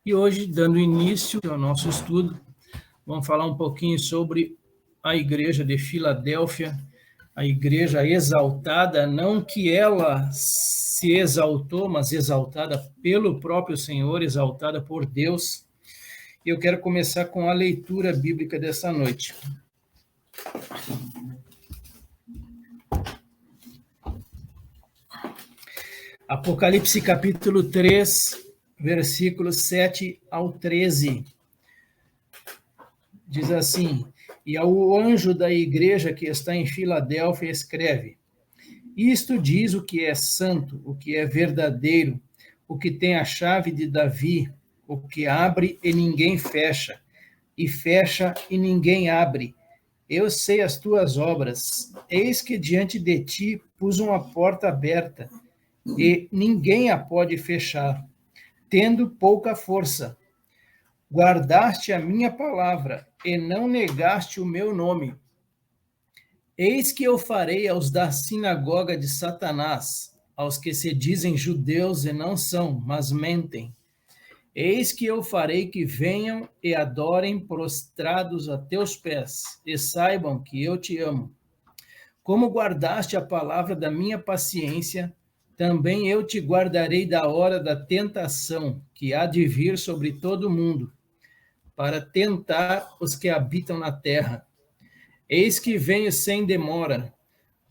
E hoje, dando início ao nosso estudo, vamos falar um pouquinho sobre a igreja de Filadélfia, a igreja exaltada, não que ela se exaltou, mas exaltada pelo próprio Senhor, exaltada por Deus. E eu quero começar com a leitura bíblica dessa noite. Apocalipse capítulo 3, versículos 7 ao 13. Diz assim: E ao anjo da igreja que está em Filadélfia escreve: Isto diz o que é santo, o que é verdadeiro, o que tem a chave de Davi, o que abre e ninguém fecha, e fecha e ninguém abre. Eu sei as tuas obras. Eis que diante de ti pus uma porta aberta, e ninguém a pode fechar, tendo pouca força. Guardaste a minha palavra, e não negaste o meu nome. Eis que eu farei aos da sinagoga de Satanás, aos que se dizem judeus e não são, mas mentem. Eis que eu farei que venham e adorem prostrados a teus pés, e saibam que eu te amo. Como guardaste a palavra da minha paciência, também eu te guardarei da hora da tentação, que há de vir sobre todo o mundo, para tentar os que habitam na terra. Eis que venho sem demora.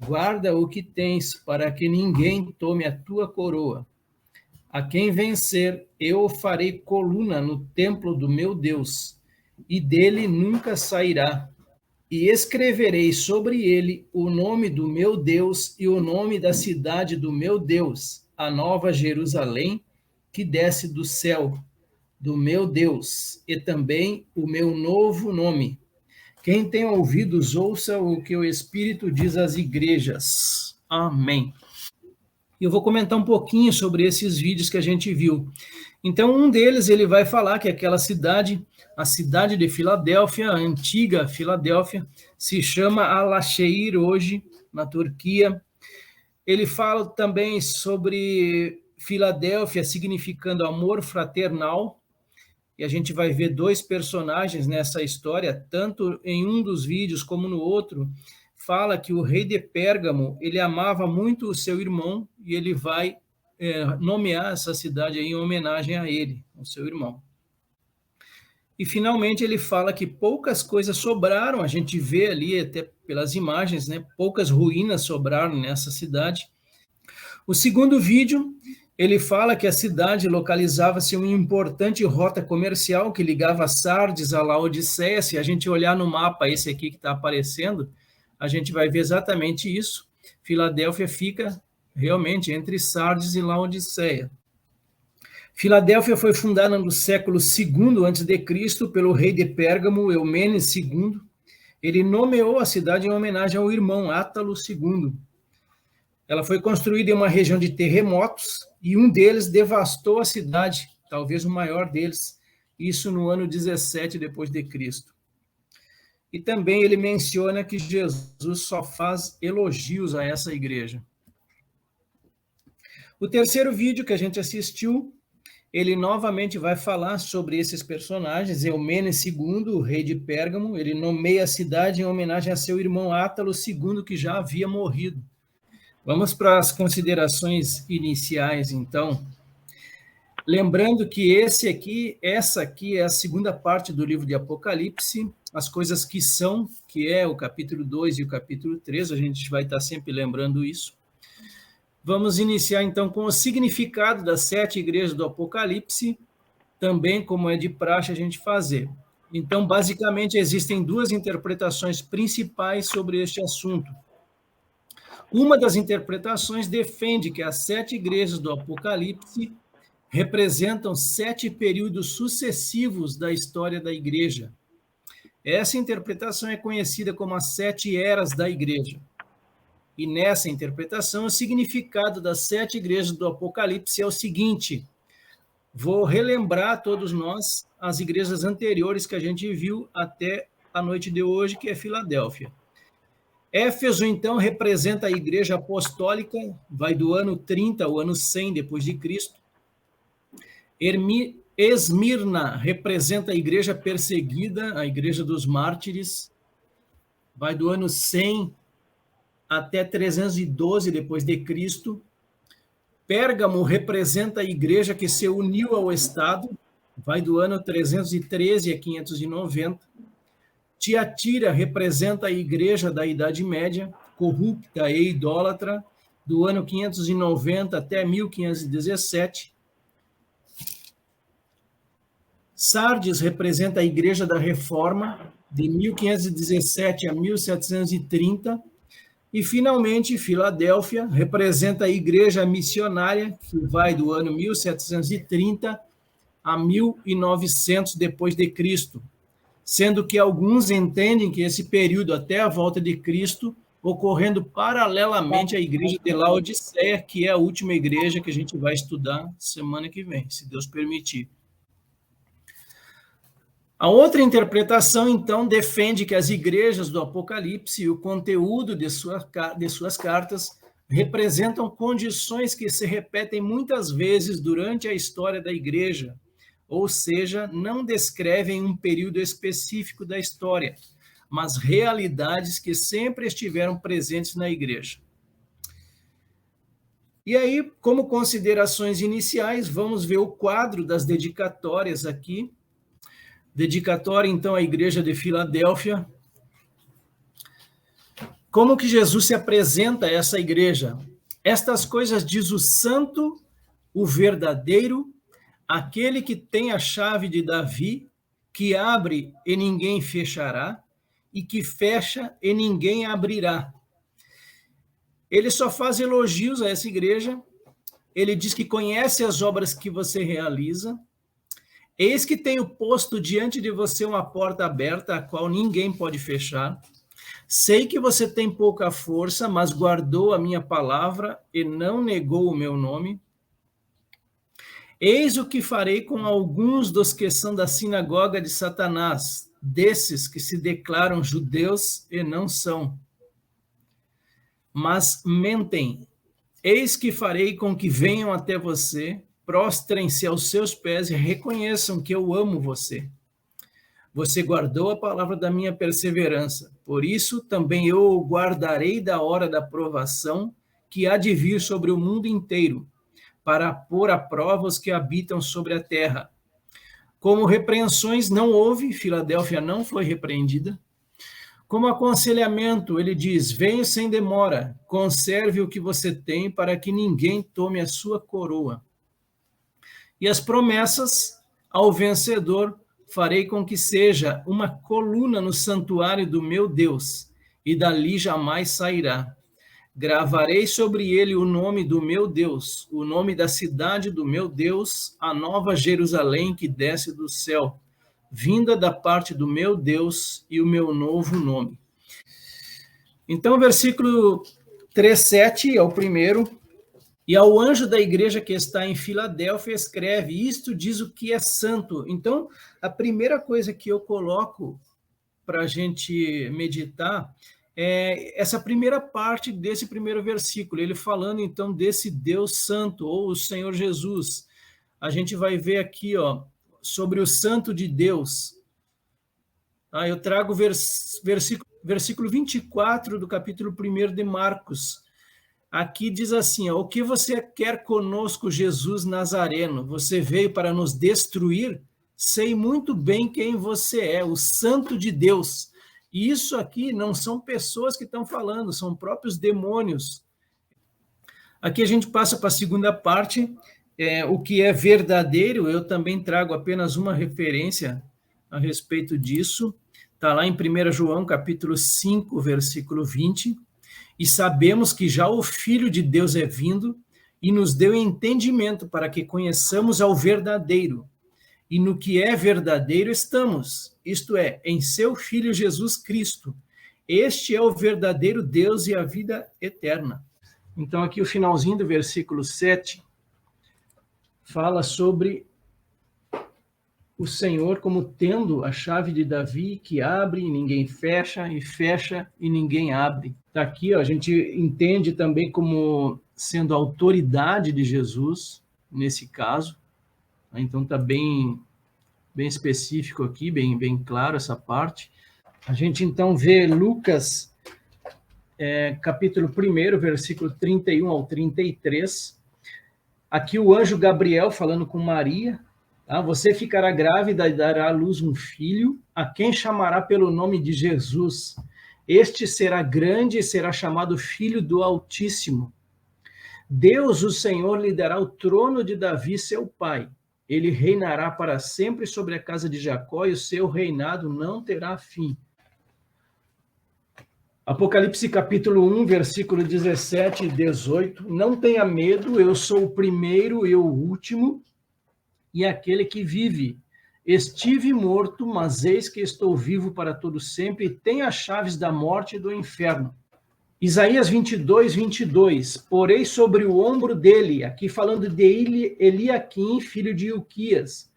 Guarda o que tens, para que ninguém tome a tua coroa. A quem vencer, eu o farei coluna no templo do meu Deus, e dele nunca sairá. E escreverei sobre ele o nome do meu Deus e o nome da cidade do meu Deus, a nova Jerusalém, que desce do céu, do meu Deus, e também o meu novo nome. Quem tem ouvidos, ouça o que o Espírito diz às igrejas. Amém. E eu vou comentar um pouquinho sobre esses vídeos que a gente viu. Então, um deles, ele vai falar que aquela cidade, a cidade de Filadélfia, a antiga Filadélfia, se chama Alaşehir hoje, na Turquia. Ele fala também sobre Filadélfia significando amor fraternal, e a gente vai ver dois personagens nessa história, tanto em um dos vídeos como no outro, fala que o rei de Pérgamo, ele amava muito o seu irmão, e ele vai nomear essa cidade aí em homenagem a ele, ao seu irmão. E finalmente ele fala que poucas coisas sobraram, a gente vê ali até pelas imagens, né? Poucas ruínas sobraram nessa cidade. O segundo vídeo, ele fala que a cidade localizava-se em uma importante rota comercial que ligava Sardes a Laodiceia. Se a gente olhar no mapa, esse aqui que está aparecendo, a gente vai ver exatamente isso. Filadélfia fica realmente entre Sardes e Laodiceia. Filadélfia foi fundada no século II a.C. pelo rei de Pérgamo, Eumênes II. Ele nomeou a cidade em homenagem ao irmão Átalo II. Ela foi construída em uma região de terremotos e um deles devastou a cidade, talvez o maior deles, isso no ano 17 depois de Cristo. E também ele menciona que Jesus só faz elogios a essa igreja. O terceiro vídeo que a gente assistiu, ele novamente vai falar sobre esses personagens. Eumênes II, o rei de Pérgamo, ele nomeia a cidade em homenagem a seu irmão Átalo II, que já havia morrido. Vamos para as considerações iniciais, então. Lembrando que essa aqui é a segunda parte do livro de Apocalipse, as coisas que são, que é o capítulo 2 e o capítulo 3, a gente vai estar sempre lembrando isso. Vamos iniciar, então, com o significado das 7 igrejas do Apocalipse, também como é de praxe a gente fazer. Então, basicamente, existem duas interpretações principais sobre este assunto. Uma das interpretações defende que as 7 igrejas do Apocalipse representam 7 períodos sucessivos da história da igreja. Essa interpretação é conhecida como as 7 eras da igreja. E nessa interpretação, o significado das 7 igrejas do Apocalipse é o seguinte: vou relembrar a todos nós as igrejas anteriores que a gente viu até a noite de hoje, que é Filadélfia. Éfeso, então, representa a igreja apostólica, vai do ano 30 ao ano 100 depois de Cristo. Esmirna representa a igreja perseguida, a igreja dos mártires, vai do ano 100 até 312 depois de Cristo. Pérgamo representa a igreja que se uniu ao Estado, vai do ano 313 a 590. Tiatira representa a igreja da Idade Média, corrupta e idólatra, do ano 590 até 1517. Sardes representa a igreja da Reforma, de 1517 a 1730. E, finalmente, Filadélfia representa a igreja missionária, que vai do ano 1730 a 1900 depois de Cristo, sendo que alguns entendem que esse período até a volta de Cristo ocorrendo paralelamente à igreja de Laodiceia, que é a última igreja que a gente vai estudar semana que vem, se Deus permitir. A outra interpretação, então, defende que as igrejas do Apocalipse e o conteúdo de suas cartas representam condições que se repetem muitas vezes durante a história da igreja, ou seja, não descrevem um período específico da história, mas realidades que sempre estiveram presentes na igreja. E aí, como considerações iniciais, vamos ver o quadro das dedicatórias aqui. Dedicatória, então, à igreja de Filadélfia. Como que Jesus se apresenta a essa igreja? Estas coisas diz o santo, o verdadeiro, aquele que tem a chave de Davi, que abre e ninguém fechará, e que fecha e ninguém abrirá. Ele só faz elogios a essa igreja, ele diz que conhece as obras que você realiza. Eis que tenho posto diante de você uma porta aberta, a qual ninguém pode fechar. Sei que você tem pouca força, mas guardou a minha palavra e não negou o meu nome. Eis o que farei com alguns dos que são da sinagoga de Satanás, desses que se declaram judeus e não são, mas mentem. Eis que farei com que venham até você, prostrem-se aos seus pés e reconheçam que eu amo você. Você guardou a palavra da minha perseverança, por isso também eu o guardarei da hora da provação que há de vir sobre o mundo inteiro, para pôr à prova os que habitam sobre a terra. Como repreensões não houve, Filadélfia não foi repreendida. Como aconselhamento, ele diz: venha sem demora, conserve o que você tem para que ninguém tome a sua coroa. E as promessas ao vencedor, farei com que seja uma coluna no santuário do meu Deus, e dali jamais sairá. Gravarei sobre ele o nome do meu Deus, o nome da cidade do meu Deus, a nova Jerusalém que desce do céu, vinda da parte do meu Deus e o meu novo nome. Então, o versículo 3:7 é o primeiro. E ao anjo da igreja que está em Filadélfia escreve: isto diz o que é santo. Então, a primeira coisa que eu coloco para a gente meditar é essa primeira parte desse primeiro versículo, ele falando então desse Deus santo, ou o Senhor Jesus. A gente vai ver aqui, sobre o santo de Deus. Eu trago versículo 24 do capítulo 1 de Marcos. Aqui diz assim: o que você quer conosco, Jesus Nazareno? Você veio para nos destruir? Sei muito bem quem você é, o Santo de Deus. E isso aqui não são pessoas que estão falando, são próprios demônios. Aqui a gente passa para a segunda parte, o que é verdadeiro. Eu também trago apenas uma referência a respeito disso. Está lá em 1 João, capítulo 5, versículo 20. E sabemos que já o Filho de Deus é vindo e nos deu entendimento para que conheçamos ao verdadeiro. E no que é verdadeiro estamos, isto é, em seu Filho Jesus Cristo. Este é o verdadeiro Deus e a vida eterna. Então, aqui o finalzinho do versículo 7 fala sobre o Senhor como tendo a chave de Davi, que abre e ninguém fecha, e fecha e ninguém abre. Está aqui, a gente entende também como sendo a autoridade de Jesus, nesse caso. Então está bem específico aqui, bem claro essa parte. A gente então vê Lucas, capítulo 1, versículo 31 ao 33. Aqui o anjo Gabriel falando com Maria. Tá? Você ficará grávida e dará à luz um filho, a quem chamará pelo nome de Jesus. Este será grande e será chamado Filho do Altíssimo. Deus, o Senhor, lhe dará o trono de Davi, seu pai. Ele reinará para sempre sobre a casa de Jacó e o seu reinado não terá fim. Apocalipse capítulo 1, versículo 17 e 18. Não tenha medo, eu sou o primeiro e o último, e aquele que vive. Estive morto, mas eis que estou vivo para todo sempre, e tenho as chaves da morte e do inferno. Isaías 22, 22. Porei sobre o ombro dele, aqui falando de Eliaquim, filho de Ilquias.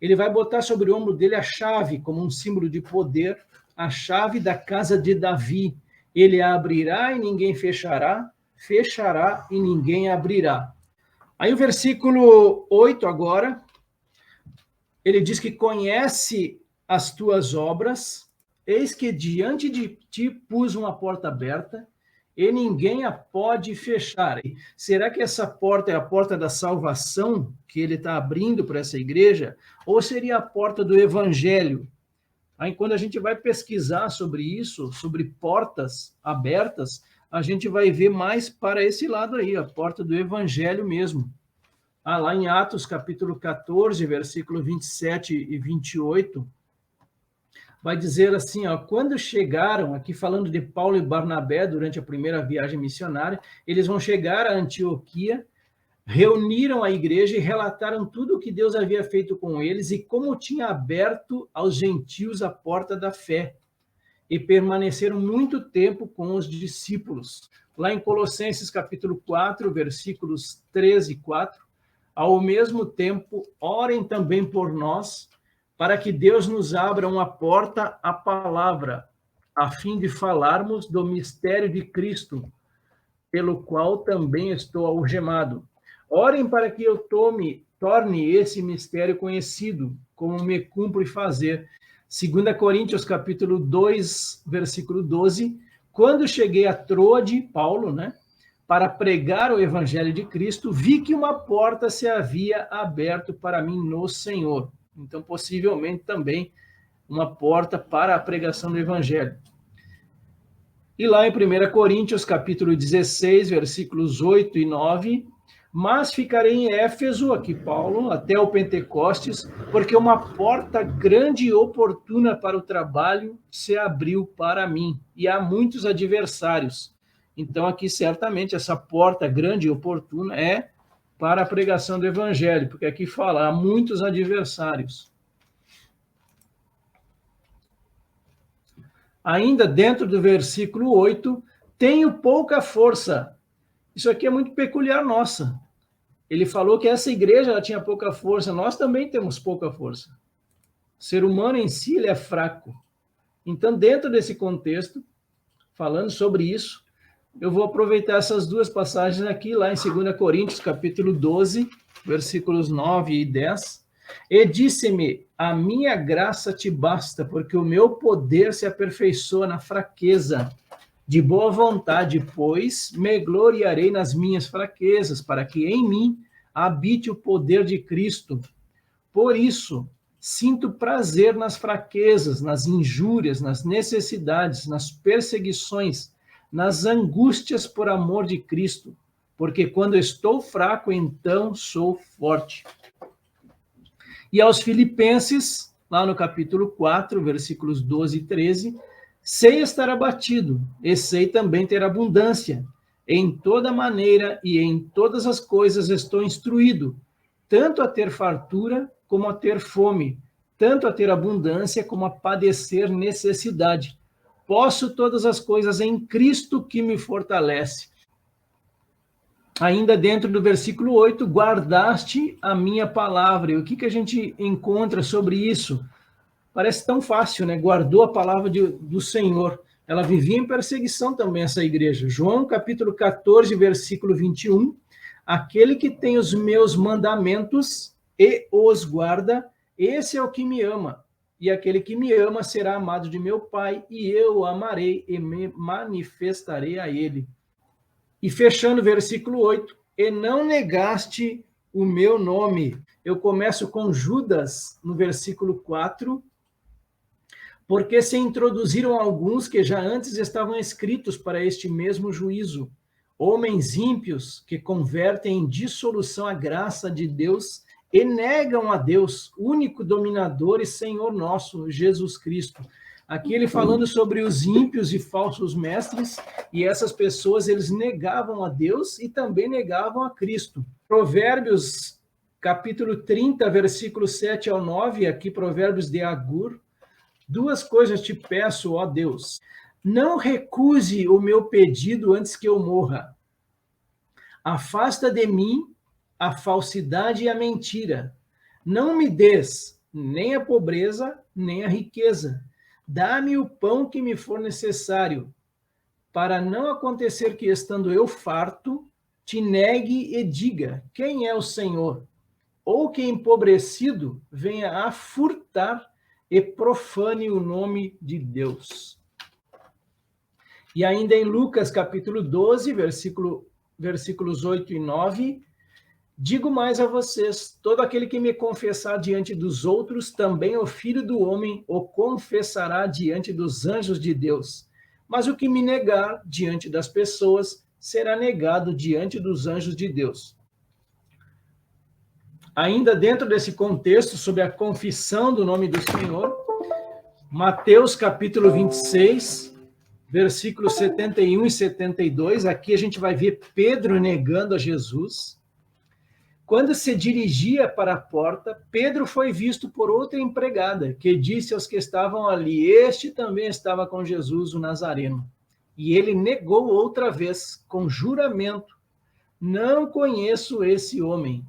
Ele vai botar sobre o ombro dele a chave, como um símbolo de poder, a chave da casa de Davi. Ele a abrirá e ninguém fechará, fechará e ninguém abrirá. Aí o versículo 8 agora, ele diz que conhece as tuas obras, eis que diante de ti pus uma porta aberta, e ninguém a pode fechar. Será que essa porta é a porta da salvação que ele está abrindo para essa igreja? Ou seria a porta do evangelho? Aí, quando a gente vai pesquisar sobre isso, sobre portas abertas, a gente vai ver mais para esse lado aí, a porta do evangelho mesmo. Lá em Atos, capítulo 14, versículo 27 e 28, vai dizer assim, quando chegaram, aqui falando de Paulo e Barnabé, durante a primeira viagem missionária, eles vão chegar a Antioquia, reuniram a igreja e relataram tudo o que Deus havia feito com eles e como tinha aberto aos gentios a porta da fé. E permaneceram muito tempo com os discípulos. Lá em Colossenses, capítulo 4, versículos 13 e 4, ao mesmo tempo, orem também por nós, para que Deus nos abra uma porta à palavra, a fim de falarmos do mistério de Cristo, pelo qual também estou algemado. Orem para que eu torne esse mistério conhecido, como me cumpre fazer. 2 Coríntios, capítulo 2, versículo 12. Quando cheguei a Troade, Paulo, para pregar o evangelho de Cristo, vi que uma porta se havia aberto para mim no Senhor. Então, possivelmente também uma porta para a pregação do evangelho. E lá em 1 Coríntios, capítulo 16, versículos 8 e 9, mas ficarei em Éfeso, aqui Paulo, até o Pentecostes, porque uma porta grande e oportuna para o trabalho se abriu para mim, e há muitos adversários. Então, aqui, certamente, essa porta grande e oportuna é para a pregação do evangelho, porque aqui fala, há muitos adversários. Ainda dentro do versículo 8, tenho pouca força. Isso aqui é muito peculiar nossa. Ele falou que essa igreja ela tinha pouca força, nós também temos pouca força. O ser humano em si ele é fraco. Então, dentro desse contexto, falando sobre isso, eu vou aproveitar essas duas passagens aqui, lá em 2 Coríntios, capítulo 12, versículos 9 e 10. E disse-me, a minha graça te basta, porque o meu poder se aperfeiçoa na fraqueza. De boa vontade, pois, me gloriarei nas minhas fraquezas, para que em mim habite o poder de Cristo. Por isso, sinto prazer nas fraquezas, nas injúrias, nas necessidades, nas perseguições, nas angústias por amor de Cristo, porque quando estou fraco, então sou forte. E aos Filipenses, lá no capítulo 4, versículos 12 e 13, sei estar abatido, e sei também ter abundância. Em toda maneira e em todas as coisas estou instruído, tanto a ter fartura como a ter fome, tanto a ter abundância como a padecer necessidade. Posso todas as coisas em Cristo que me fortalece. Ainda dentro do versículo 8, guardaste a minha palavra. E o que a gente encontra sobre isso? Parece tão fácil, Guardou a palavra do Senhor. Ela vivia em perseguição também, essa igreja. João, capítulo 14, versículo 21. Aquele que tem os meus mandamentos e os guarda, esse é o que me ama. E aquele que me ama será amado de meu Pai, e eu o amarei e me manifestarei a ele. E fechando o versículo 8, e não negaste o meu nome. Eu começo com Judas, no versículo 4, porque se introduziram alguns que já antes estavam escritos para este mesmo juízo, homens ímpios que convertem em dissolução a graça de Deus e negam a Deus, único dominador e Senhor nosso, Jesus Cristo. Aqui ele falando sobre os ímpios e falsos mestres, e essas pessoas, eles negavam a Deus e também negavam a Cristo. Provérbios, capítulo 30, versículo 7 ao 9, aqui Provérbios de Agur. Duas coisas te peço, ó Deus. Não recuse o meu pedido antes que eu morra. Afasta de mim a falsidade e a mentira. Não me des nem a pobreza, nem a riqueza. Dá-me o pão que me for necessário, para não acontecer que, estando eu farto, te negue e diga, quem é o Senhor? Ou que, empobrecido, venha a furtar e profane o nome de Deus. E ainda em Lucas, capítulo 12, versículos 8 e 9, digo mais a vocês, todo aquele que me confessar diante dos outros, também o Filho do Homem o confessará diante dos anjos de Deus. Mas o que me negar diante das pessoas, será negado diante dos anjos de Deus. Ainda dentro desse contexto, sobre a confissão do nome do Senhor, Mateus capítulo 26, versículos 71 e 72, aqui a gente vai ver Pedro negando a Jesus. Quando se dirigia para a porta, Pedro foi visto por outra empregada, que disse aos que estavam ali, este também estava com Jesus, o Nazareno. E ele negou outra vez, com juramento, não conheço esse homem.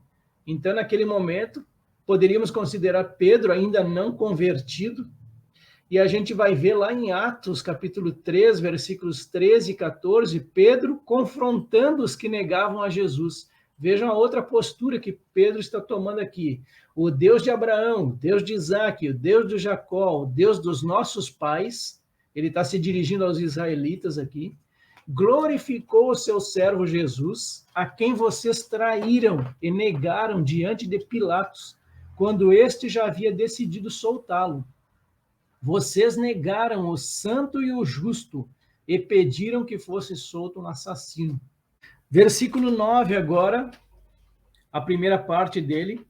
Então, naquele momento, poderíamos considerar Pedro ainda não convertido, e a gente vai ver lá em Atos, capítulo 3, versículos 13 e 14, Pedro confrontando os que negavam a Jesus. Vejam a outra postura que Pedro está tomando aqui. O Deus de Abraão, o Deus de Isaac, o Deus de Jacó, o Deus dos nossos pais, ele está se dirigindo aos israelitas aqui, glorificou o seu servo Jesus, a quem vocês traíram e negaram diante de Pilatos, quando este já havia decidido soltá-lo. Vocês negaram o santo e o justo e pediram que fosse solto um assassino. Versículo 9 agora, a primeira parte dele.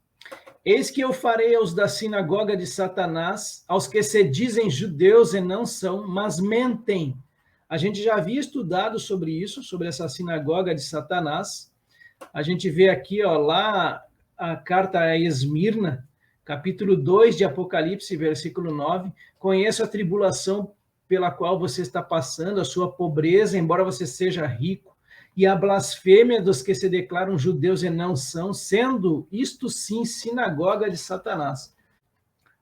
Eis que eu farei aos da sinagoga de Satanás, aos que se dizem judeus e não são, mas mentem. A gente já havia estudado sobre isso, sobre essa sinagoga de Satanás. A gente vê aqui, ó, lá a carta a Esmirna, capítulo 2 de Apocalipse, versículo 9. Conheço a tribulação pela qual você está passando, a sua pobreza, embora você seja rico, e a blasfêmia dos que se declaram judeus e não são, sendo isto sim sinagoga de Satanás.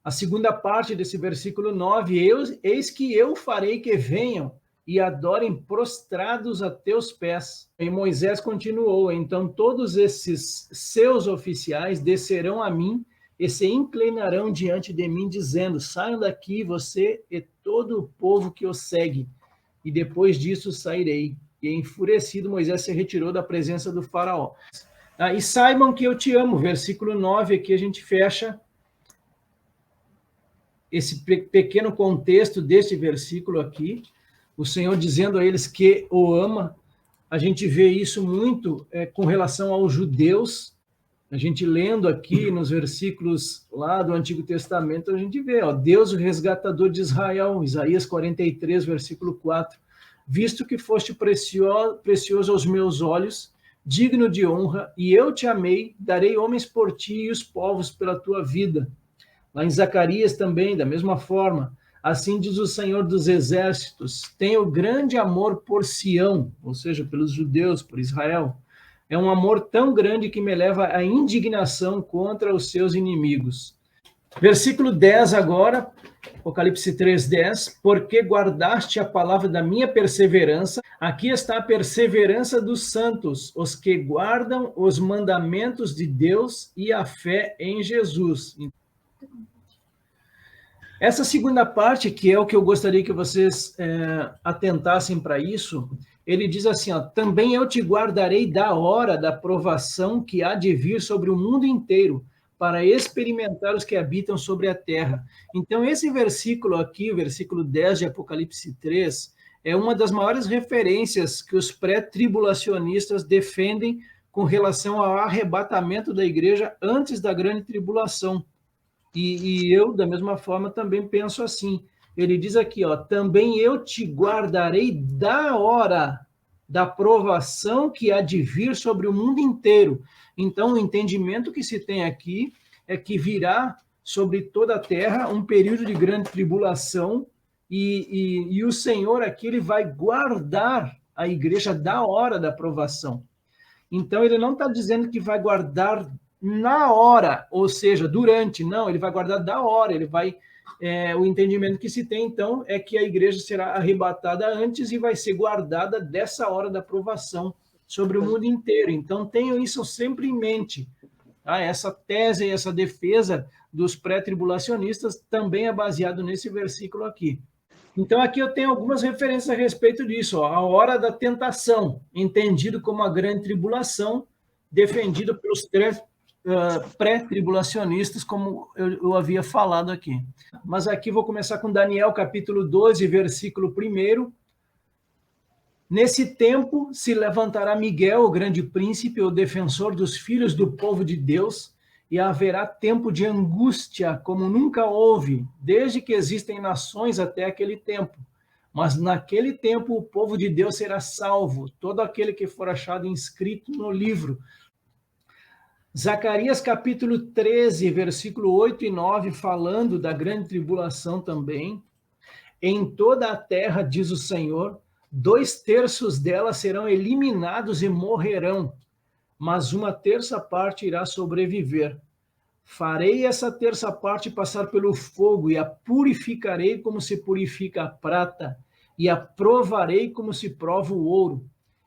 A segunda parte desse versículo 9, eis que eu farei que venham e adorem prostrados a teus pés. E Moisés continuou, então todos esses seus oficiais descerão a mim e se inclinarão diante de mim, dizendo, saiam daqui você e todo o povo que o segue, e depois disso sairei. E enfurecido, Moisés se retirou da presença do faraó. E saibam que eu te amo, versículo 9, aqui a gente fecha esse pequeno contexto deste versículo aqui, o Senhor dizendo a eles que o ama. A gente vê isso muito com relação aos judeus. A gente lendo aqui nos versículos lá do Antigo Testamento, a gente vê, ó, Deus, o resgatador de Israel, Isaías 43, versículo 4, visto que foste precioso aos meus olhos, digno de honra, e eu te amei, darei homens por ti e os povos pela tua vida. Lá em Zacarias também, da mesma forma, assim diz o Senhor dos Exércitos, tenho grande amor por Sião, ou seja, pelos judeus, por Israel. É um amor tão grande que me leva à indignação contra os seus inimigos. Versículo 10 agora, Apocalipse 3:10, porque guardaste a palavra da minha perseverança. Aqui está a perseverança dos santos, os que guardam os mandamentos de Deus e a fé em Jesus. Essa segunda parte, que é o que eu gostaria que vocês atentassem para isso, ele diz assim, ó, também eu te guardarei da hora da provação que há de vir sobre o mundo inteiro, para experimentar os que habitam sobre a terra. Então, esse versículo aqui, o versículo 10 de Apocalipse 3, é uma das maiores referências que os pré-tribulacionistas defendem com relação ao arrebatamento da igreja antes da grande tribulação. E eu, da mesma forma, também penso assim. Ele diz aqui, ó, também eu te guardarei da hora da provação que há de vir sobre o mundo inteiro. Então, o entendimento que se tem aqui é que virá sobre toda a terra um período de grande tribulação e o Senhor aqui ele vai guardar a igreja da hora da provação. Então, ele não está dizendo que vai guardar na hora, ou seja, durante, não, ele vai guardar da hora, ele vai... o entendimento que se tem, então, é que a igreja será arrebatada antes e vai ser guardada dessa hora da provação sobre o mundo inteiro. Então, tenham isso sempre em mente. Tá? Essa tese, essa defesa dos pré-tribulacionistas também é baseado nesse versículo aqui. Então, aqui eu tenho algumas referências a respeito disso. Ó. A hora da tentação, entendido como a grande tribulação, defendido pelos pré-tribulacionistas, como eu havia falado aqui. Mas aqui vou começar com Daniel, capítulo 12, versículo 1. Nesse tempo se levantará Miguel, o grande príncipe, o defensor dos filhos do povo de Deus, e haverá tempo de angústia, como nunca houve, desde que existem nações até aquele tempo. Mas naquele tempo o povo de Deus será salvo, todo aquele que for achado inscrito no livro. Zacarias capítulo 13, versículo 8 e 9, falando da grande tribulação também. Em toda a terra, diz o Senhor, 2/3 dela serão eliminados e morrerão, mas 1/3 parte irá sobreviver. Farei essa 1/3 parte passar pelo fogo e a purificarei como se purifica a prata e a provarei como se prova o ouro.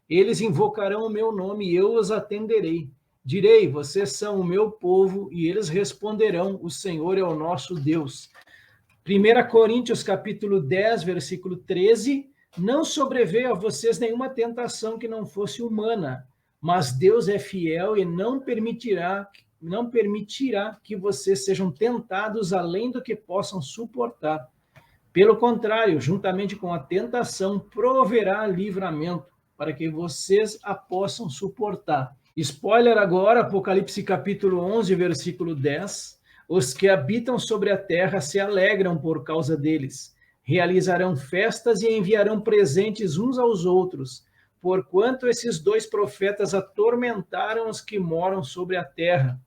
Eles invocarão o meu nome e eu os atenderei. Direi, vocês são o meu povo, e eles responderão, o Senhor é o nosso Deus. 1 Coríntios capítulo 10, versículo 13, não sobreveio a vocês nenhuma tentação que não fosse humana, mas Deus é fiel e não permitirá que vocês sejam tentados além do que possam suportar. Pelo contrário, juntamente com a tentação, proverá livramento, para que vocês a possam suportar. Spoiler agora, Apocalipse capítulo 11, versículo 10. Os que habitam sobre a terra se alegram por causa deles. Realizarão festas e enviarão presentes uns aos outros, porquanto esses 2 profetas atormentaram os que moram sobre a terra.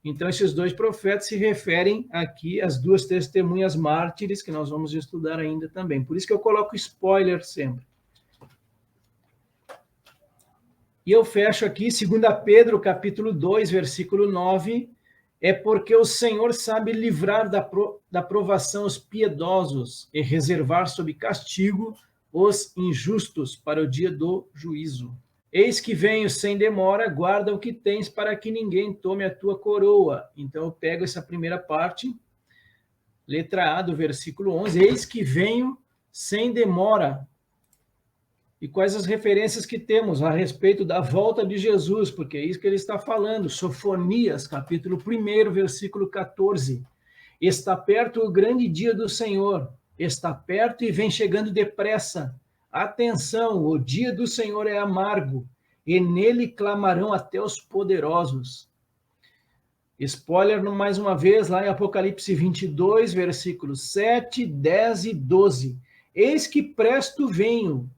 Então, esses 2 profetas se referem aqui às 2 testemunhas mártires, que nós vamos estudar ainda também. Por isso que eu coloco spoiler sempre. E eu fecho aqui, 2 Pedro, capítulo 2, versículo 9, é porque o Senhor sabe livrar da provação os piedosos e reservar sob castigo os injustos para o dia do juízo. Eis que venho sem demora, guarda o que tens para que ninguém tome a tua coroa. Então eu pego essa primeira parte, letra A do versículo 11, eis que venho sem demora. E quais as referências que temos a respeito da volta de Jesus, porque é isso que ele está falando. Sofonias, capítulo 1, versículo 14. Está perto o grande dia do Senhor, está perto e vem chegando depressa. Atenção, o dia do Senhor é amargo, e nele clamarão até os poderosos. Spoiler mais uma vez, lá em Apocalipse 22, versículos 7, 10 e 12. Eis que presto venho.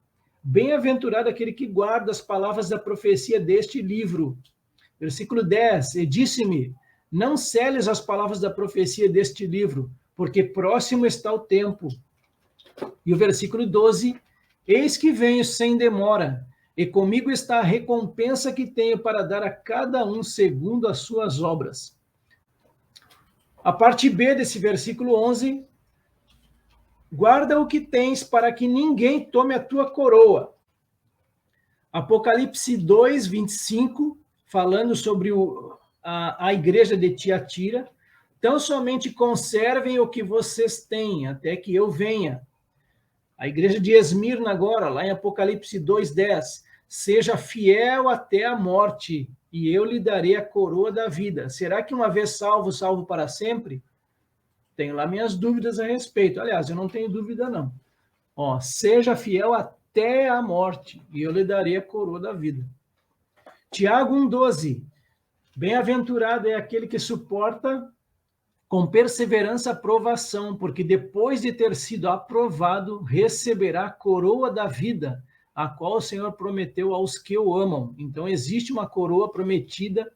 Bem-aventurado aquele que guarda as palavras da profecia deste livro. Versículo 10, e disse-me, não celes as palavras da profecia deste livro, porque próximo está o tempo. E o versículo 12, eis que venho sem demora, e comigo está a recompensa que tenho para dar a cada um segundo as suas obras. A parte B desse versículo 11 Guarda o que tens para que ninguém tome a tua coroa. Apocalipse 2, 25, falando sobre a igreja de Tiatira. Tão somente conservem o que vocês têm, até que eu venha. A igreja de Esmirna agora, lá em Apocalipse 2:10, seja fiel até a morte, e eu lhe darei a coroa da vida. Será que uma vez salvo, salvo para sempre? Tenho lá minhas dúvidas a respeito. Aliás, eu não tenho dúvida, não. Seja fiel até a morte, e eu lhe darei a coroa da vida. Tiago 1:12. Bem-aventurado é aquele que suporta com perseverança a provação, porque depois de ter sido aprovado, receberá a coroa da vida, a qual o Senhor prometeu aos que o amam. Então, existe uma coroa prometida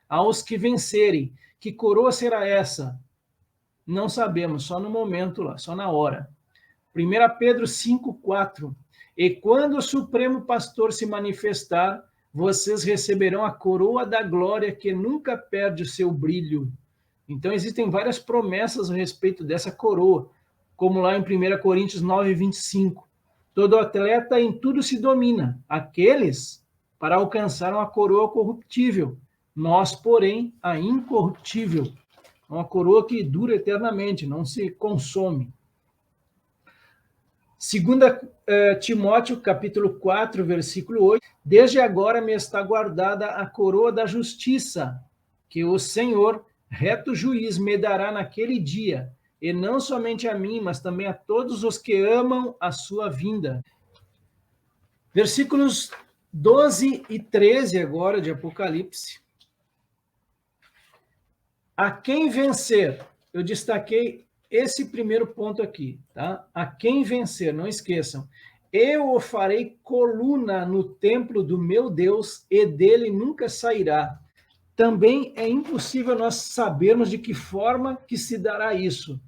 aos que vencerem. Que coroa será essa? Não sabemos, só no momento lá, só na hora. 1 Pedro 5:4. E quando o Supremo Pastor se manifestar, vocês receberão a coroa da glória que nunca perde o seu brilho. Então, existem várias promessas a respeito dessa coroa, como lá em 1 Coríntios 9:25. Todo atleta em tudo se domina, aqueles para alcançar uma coroa corruptível, nós, porém, a incorruptível. Uma coroa que dura eternamente, não se consome. 2 Timóteo, capítulo 4, versículo 8. Desde agora me está guardada a coroa da justiça, que o Senhor, reto juiz, me dará naquele dia, e não somente a mim, mas também a todos os que amam a sua vinda. Versículos 12 e 13 agora de Apocalipse. A quem vencer, eu destaquei esse primeiro ponto aqui, tá? A quem vencer, não esqueçam. Eu o farei coluna no templo do meu Deus, e dele nunca sairá. Também é impossível nós sabermos de que forma que se dará isso.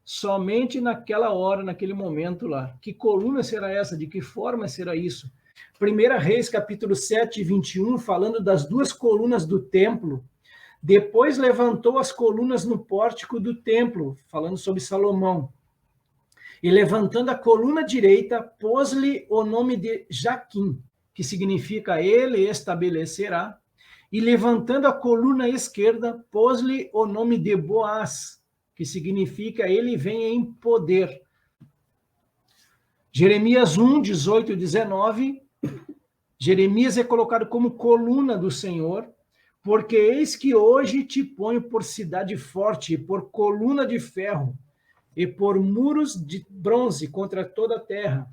Somente naquela hora, naquele momento lá. Que coluna será essa? De que forma será isso? 1 Reis, capítulo 7, 21, falando das duas colunas do templo. Depois levantou as colunas no pórtico do templo, falando sobre Salomão. E levantando a coluna direita, pôs-lhe o nome de Jaquim, que significa ele estabelecerá. E levantando a coluna esquerda, pôs-lhe o nome de Boaz, que significa ele vem em poder. Jeremias 1, 18 e 19. Jeremias é colocado como coluna do Senhor, porque eis que hoje te ponho por cidade forte, por coluna de ferro, e por muros de bronze contra toda a terra,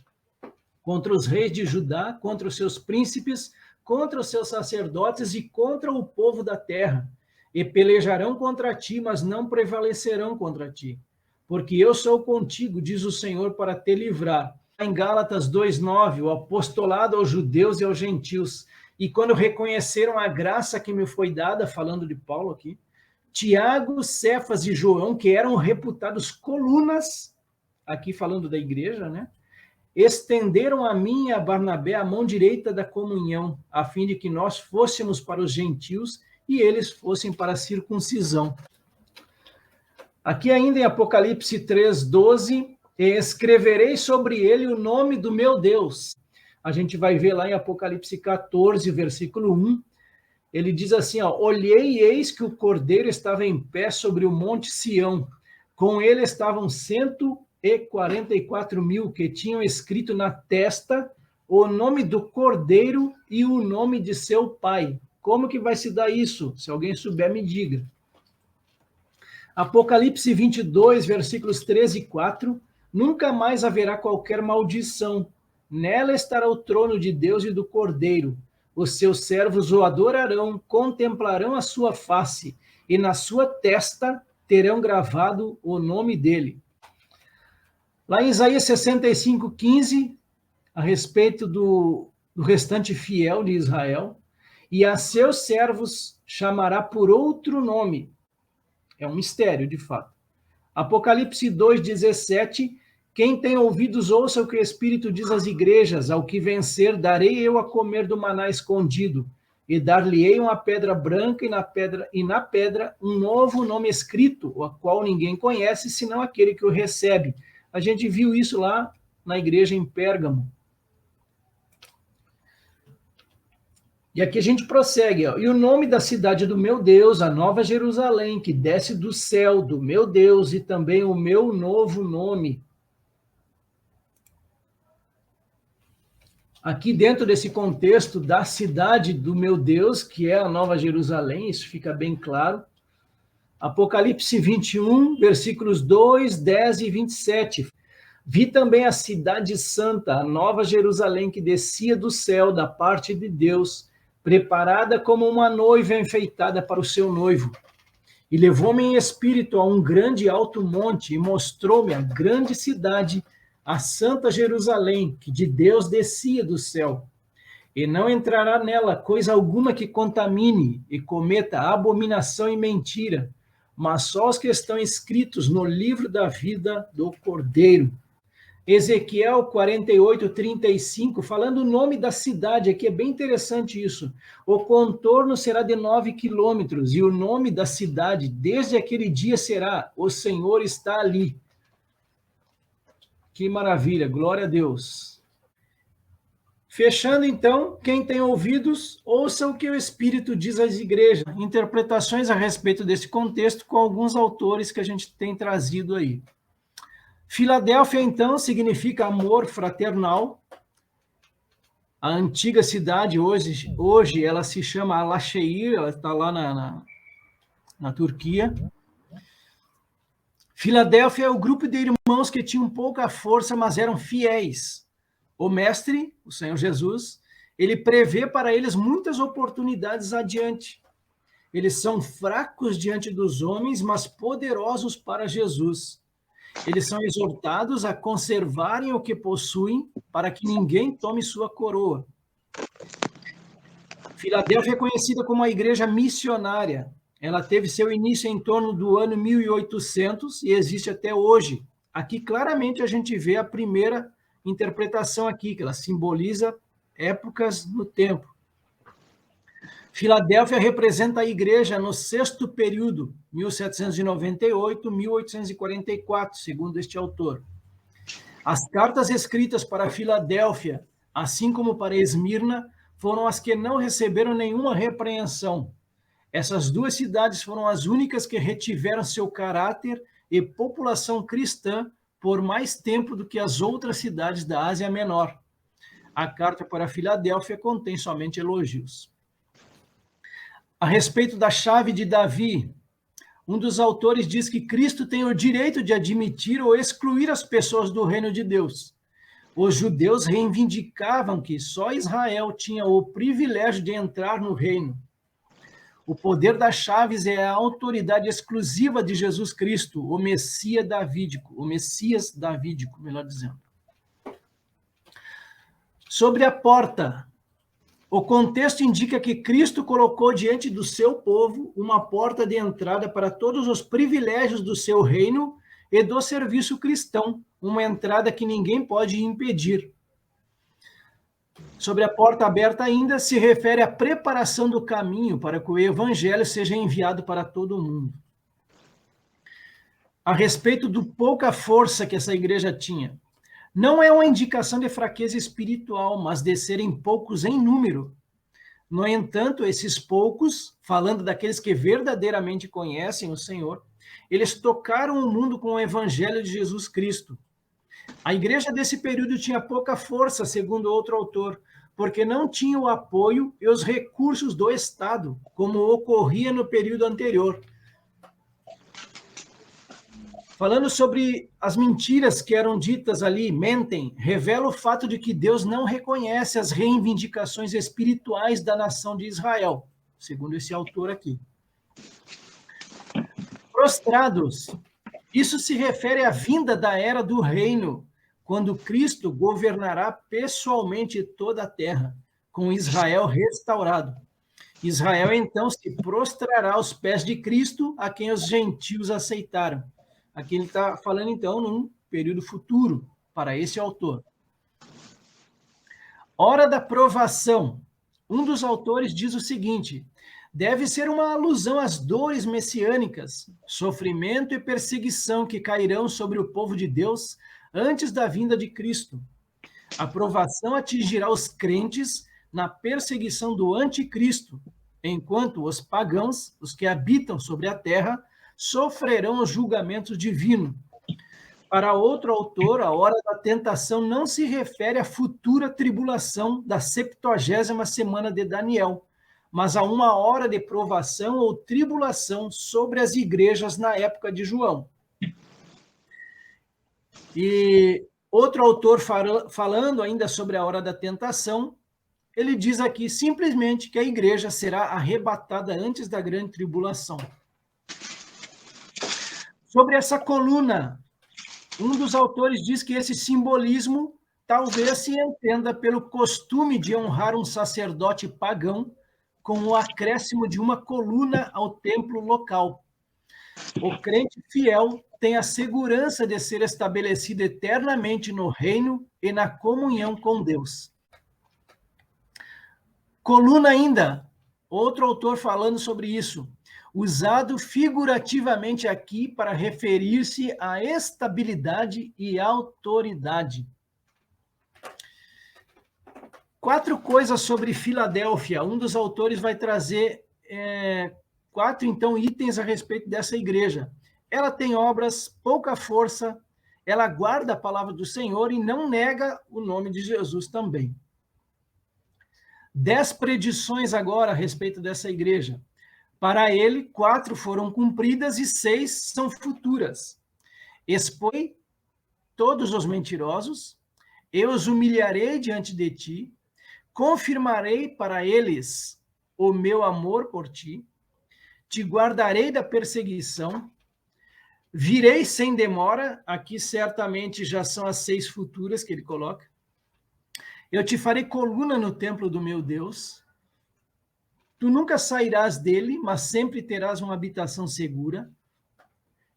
contra os reis de Judá, contra os seus príncipes, contra os seus sacerdotes e contra o povo da terra. E pelejarão contra ti, mas não prevalecerão contra ti. Porque eu sou contigo, diz o Senhor, para te livrar. Em Gálatas 2:9, o apostolado aos judeus e aos gentios. E quando reconheceram a graça que me foi dada, falando de Paulo aqui, Tiago, Cefas e João, que eram reputados colunas, aqui falando da igreja, né? Estenderam a mim e a Barnabé a mão direita da comunhão, a fim de que nós fôssemos para os gentios e eles fossem para a circuncisão. Aqui ainda em Apocalipse 3:12, escreverei sobre ele o nome do meu Deus. A gente vai ver lá em Apocalipse 14, versículo 1, ele diz assim, olhei e eis que o Cordeiro estava em pé sobre o monte Sião, com ele estavam 144 mil que tinham escrito na testa o nome do Cordeiro e o nome de seu pai. Como que vai se dar isso? Se alguém souber, me diga. Apocalipse 22, versículos 13 e 4, nunca mais haverá qualquer maldição. Nela estará o trono de Deus e do Cordeiro. Os seus servos o adorarão, contemplarão a sua face, e na sua testa terão gravado o nome dele. Lá em Isaías 65:15, a respeito do restante fiel de Israel, e a seus servos chamará por outro nome. É um mistério, de fato. Apocalipse 2:17, quem tem ouvidos, ouça o que o Espírito diz às igrejas, ao que vencer, darei eu a comer do maná escondido, e dar-lhe-ei uma pedra branca, e na pedra um novo nome escrito, o qual ninguém conhece, senão aquele que o recebe. A gente viu isso lá na igreja em Pérgamo. E aqui a gente prossegue, ó. E o nome da cidade do meu Deus, a Nova Jerusalém, que desce do céu do meu Deus, e também o meu novo nome. Aqui dentro desse contexto da cidade do meu Deus, que é a Nova Jerusalém, isso fica bem claro. Apocalipse 21, versículos 2, 10 e 27. Vi também a cidade santa, a Nova Jerusalém, que descia do céu da parte de Deus, preparada como uma noiva enfeitada para o seu noivo. E levou-me em espírito a um grande e alto monte e mostrou-me a grande cidade, a santa Jerusalém, que de Deus descia do céu. E não entrará nela coisa alguma que contamine e cometa abominação e mentira, mas só os que estão escritos no livro da vida do Cordeiro. Ezequiel 48, 35, falando o nome da cidade, aqui é bem interessante isso. O contorno será de 9 quilômetros, e o nome da cidade, desde aquele dia, será: o Senhor está ali. Que maravilha, glória a Deus. Fechando, então, quem tem ouvidos, ouça o que o Espírito diz às igrejas. Interpretações a respeito desse contexto com alguns autores que a gente tem trazido aí. Filadélfia, então, significa amor fraternal. A antiga cidade, hoje ela se chama Alaşehir, ela está lá na Turquia. Filadélfia é o grupo de irmãos que tinham pouca força, mas eram fiéis. O mestre, o Senhor Jesus, ele prevê para eles muitas oportunidades adiante. Eles são fracos diante dos homens, mas poderosos para Jesus. Eles são exortados a conservarem o que possuem, para que ninguém tome sua coroa. Filadélfia é conhecida como a igreja missionária. Ela teve seu início em torno do ano 1800 e existe até hoje. Aqui claramente a gente vê a primeira interpretação aqui, que ela simboliza épocas no tempo. Filadélfia representa a igreja no sexto período, 1798, 1844, segundo este autor. As cartas escritas para Filadélfia, assim como para Esmirna, foram as que não receberam nenhuma repreensão. Essas duas cidades foram as únicas que retiveram seu caráter e população cristã por mais tempo do que as outras cidades da Ásia Menor. A carta para Filadélfia contém somente elogios. A respeito da chave de Davi, um dos autores diz que Cristo tem o direito de admitir ou excluir as pessoas do reino de Deus. Os judeus reivindicavam que só Israel tinha o privilégio de entrar no reino. O poder das chaves é a autoridade exclusiva de Jesus Cristo, o Messias davídico, melhor dizendo. Sobre a porta, o contexto indica que Cristo colocou diante do seu povo uma porta de entrada para todos os privilégios do seu reino e do serviço cristão, uma entrada que ninguém pode impedir. Sobre a porta aberta ainda se refere à preparação do caminho para que o evangelho seja enviado para todo mundo. A respeito do pouca força que essa igreja tinha, não é uma indicação de fraqueza espiritual, mas de serem poucos em número. No entanto, esses poucos, falando daqueles que verdadeiramente conhecem o Senhor, eles tocaram o mundo com o evangelho de Jesus Cristo. A igreja desse período tinha pouca força, segundo outro autor, porque não tinha o apoio e os recursos do Estado, como ocorria no período anterior. Falando sobre as mentiras que eram ditas ali, mentem, revela o fato de que Deus não reconhece as reivindicações espirituais da nação de Israel, segundo esse autor aqui. Prostrados, isso se refere à vinda da era do reino, quando Cristo governará pessoalmente toda a terra, com Israel restaurado. Israel, então, se prostrará aos pés de Cristo, a quem os gentios aceitaram. Aqui ele está falando, então, num período futuro, para esse autor. Hora da provação. Um dos autores diz o seguinte: deve ser uma alusão às dores messiânicas, sofrimento e perseguição que cairão sobre o povo de Deus antes da vinda de Cristo. A provação atingirá os crentes na perseguição do anticristo, enquanto os pagãos, os que habitam sobre a terra, sofrerão o julgamento divino. Para outro autor, a hora da tentação não se refere à futura tribulação da 70ª semana de Daniel, mas a uma hora de provação ou tribulação sobre as igrejas na época de João. E outro autor falando ainda sobre a hora da tentação, ele diz aqui simplesmente que a igreja será arrebatada antes da grande tribulação. Sobre essa coluna, um dos autores diz que esse simbolismo talvez se entenda pelo costume de honrar um sacerdote pagão com o acréscimo de uma coluna ao templo local. O crente fiel tem a segurança de ser estabelecido eternamente no reino e na comunhão com Deus. Coluna ainda, outro autor falando sobre isso, usado figurativamente aqui para referir-se à estabilidade e autoridade. 4 coisas sobre Filadélfia. Um dos autores vai trazer 4, então, itens a respeito dessa igreja. Ela tem obras, pouca força, ela guarda a palavra do Senhor e não nega o nome de Jesus também. 10 predições agora a respeito dessa igreja. Para ele, 4 foram cumpridas e 6 são futuras. Expõe todos os mentirosos, eu os humilharei diante de ti, confirmarei para eles o meu amor por ti, te guardarei da perseguição, virei sem demora, aqui certamente já são as 6 futuras que ele coloca, eu te farei coluna no templo do meu Deus, tu nunca sairás dele, mas sempre terás uma habitação segura.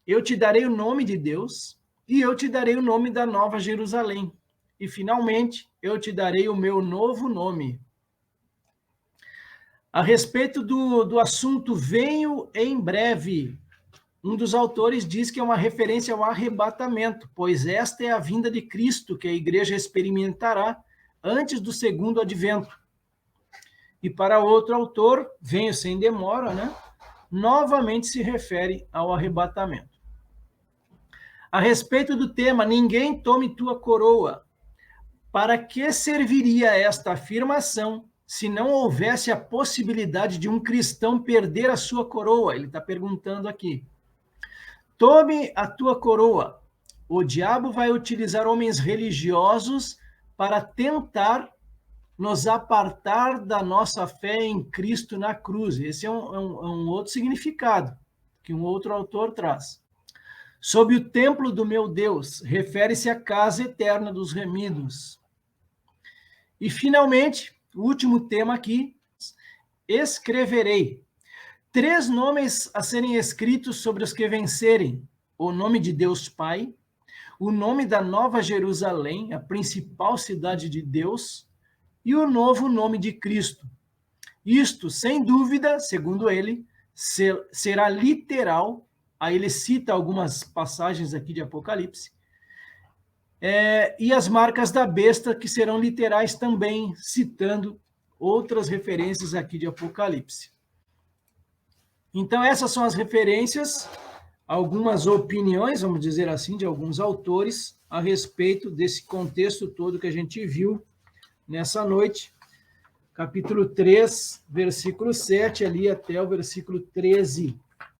Eu te darei o nome de Deus e eu te darei o nome da Nova Jerusalém. E, finalmente, eu te darei o meu novo nome. A respeito do assunto venho em breve, um dos autores diz que é uma referência ao arrebatamento, pois esta é a vinda de Cristo que a igreja experimentará antes do segundo advento. E para outro autor, venho sem demora, né? Novamente se refere ao arrebatamento. A respeito do tema, ninguém tome tua coroa. Para que serviria esta afirmação se não houvesse a possibilidade de um cristão perder a sua coroa? Ele está perguntando aqui. Tome a tua coroa. O diabo vai utilizar homens religiosos para tentar nos apartar da nossa fé em Cristo na cruz. Esse é um outro significado que um outro autor traz. Sob o templo do meu Deus, refere-se à casa eterna dos remidos. E, finalmente, o último tema aqui, escreverei. 3 nomes a serem escritos sobre os que vencerem. O nome de Deus Pai, o nome da Nova Jerusalém, a principal cidade de Deus, e o novo nome de Cristo. Isto, sem dúvida, segundo ele, será literal. Aí ele cita algumas passagens aqui de Apocalipse. E as marcas da besta, que serão literais também, citando outras referências aqui de Apocalipse. Então, essas são as referências, algumas opiniões, vamos dizer assim, de alguns autores a respeito desse contexto todo que a gente viu nessa noite, capítulo 3, versículo 7, ali até o versículo 13.